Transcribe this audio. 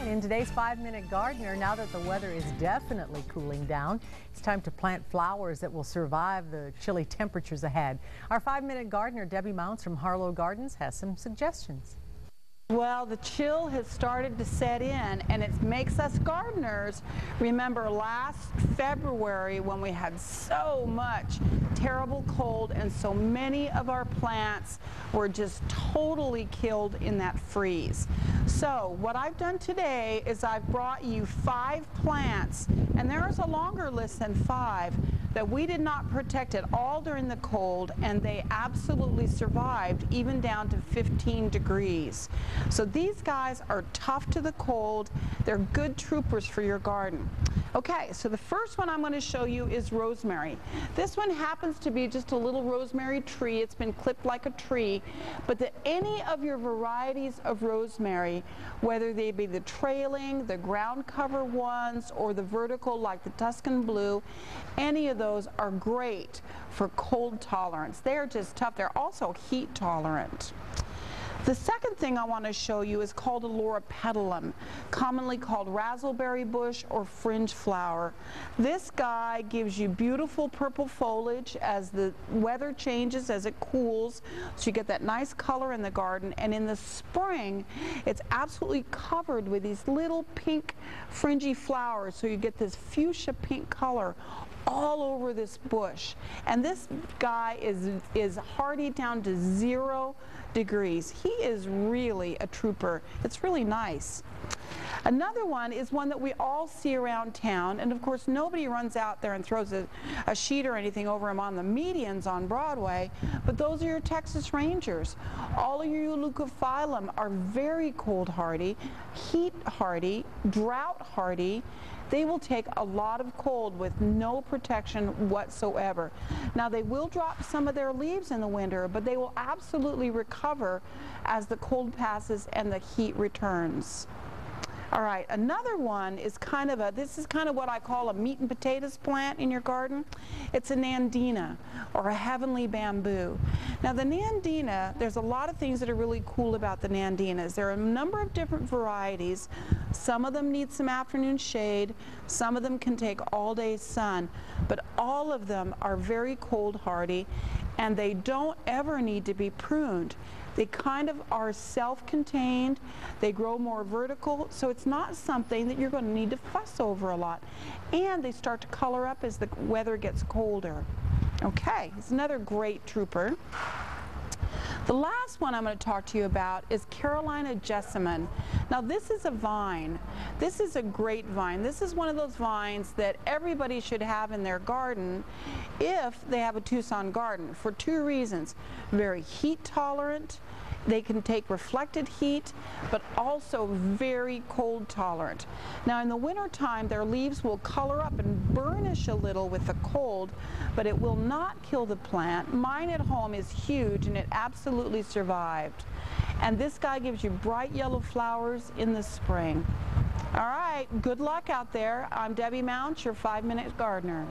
And in today's 5-Minute Gardener, now that the weather is definitely cooling down, it's time to plant flowers that will survive the chilly temperatures ahead. Our 5-Minute Gardener, Debbie Mounts from Harlow Gardens, has some suggestions. Well, the chill has started to set in, and it makes us gardeners remember last February when we had so much terrible cold and so many of our plants were just totally killed in that freeze. So what I've done today is I've brought you 5 plants, and there is a longer list than 5 that we did not protect at all during the cold, and they absolutely survived even down to 15 degrees. So these guys are tough to the cold. They're good troopers for your garden. Okay, so the first one I'm going to show you is rosemary. This one happens to be just a little rosemary tree. It's been clipped like a tree, but any of your varieties of rosemary, whether they be the trailing, the ground cover ones, or the vertical like the Tuscan blue, any of those are great for cold tolerance. They're just tough. They're also heat tolerant. The second thing I want to show you is called a loropetalum, commonly called razzleberry bush or fringe flower. This guy gives you beautiful purple foliage as the weather changes, as it cools, so you get that nice color in the garden. And in the spring, it's absolutely covered with these little pink fringy flowers, so you get this fuchsia pink color all over this bush. And this guy is hardy down to 0 degrees. He is really a trooper. It's really nice. Another one is one that we all see around town, and of course nobody runs out there and throws a sheet or anything over him on the medians on Broadway, but those are your Texas Rangers. All of your leucophyllum are very cold hardy, heat hardy, drought hardy. They will take a lot of cold with no protection whatsoever. Now they will drop some of their leaves in the winter, but they will absolutely recover as the cold passes and the heat returns. All right, another one is this is kind of what I call a meat and potatoes plant in your garden. It's a nandina, or a heavenly bamboo. Now the nandina, there's a lot of things that are really cool about the nandinas. There are a number of different varieties. Some of them need some afternoon shade, some of them can take all day sun, but all of them are very cold hardy, and they don't ever need to be pruned. They kind of are self-contained, they grow more vertical, so it's not something that you're going to need to fuss over a lot. And they start to color up as the weather gets colder. Okay, it's another great trooper. The last one I'm going to talk to you about is Carolina jessamine. Now this is a vine. This is a great vine. This is one of those vines that everybody should have in their garden if they have a Tucson garden, for 2 reasons. Very heat tolerant. They can take reflected heat, but also very cold tolerant. Now in the winter time, their leaves will color up and burnish a little with the cold, but it will not kill the plant. Mine at home is huge, and it absolutely survived. And this guy gives you bright yellow flowers in the spring. All right, good luck out there. I'm Debbie Mounts, your 5-Minute Gardener.